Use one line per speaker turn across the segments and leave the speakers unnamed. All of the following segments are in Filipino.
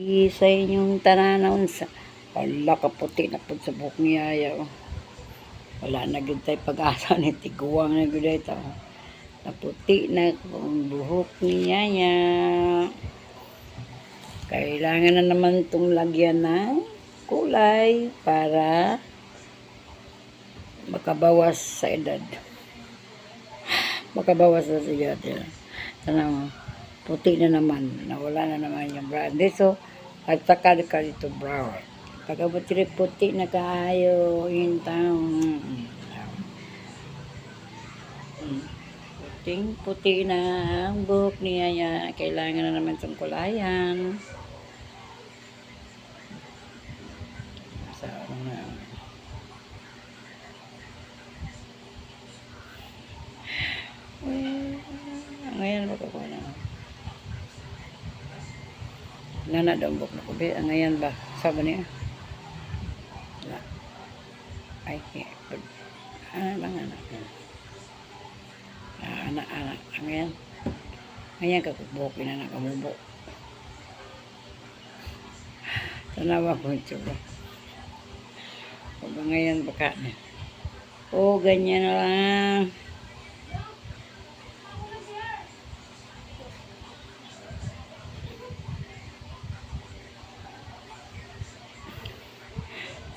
Sa inyong tananaon sa wala kaputi na po sa buhok ni Yaya. Oh. Wala na gud tay pag-asa ni tiguwang na gud ito. Naputi na ang buhok ni Yaya. Kailangan na naman itong lagyan ng kulay para makabawas sa edad. Makabawas sa edad. Tanong, puti na naman. Nawala na naman yung brown. So, at saka ka dito brown. Pagkabutiri puti na kaayo yung taong. Puting-puti na ang buhok ni Yaya. Kailangan na naman itong kulayan. So, ngayon ba ko na? Nana daw buhok na ko. Ngayon ba? Sabi niya? Ay, anak. Anak. Ngayon kakubok na nakamubok. Tanawa ko ito ba? O ba ngayon baka na? O, ganyan na lang.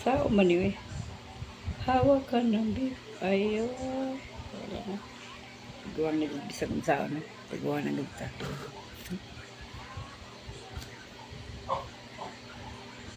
Sao man yun eh. Hawak ka ng beef. Ayaw. Wala na. Tiguan na gud bisag unsa na. Tiguan na gud ta.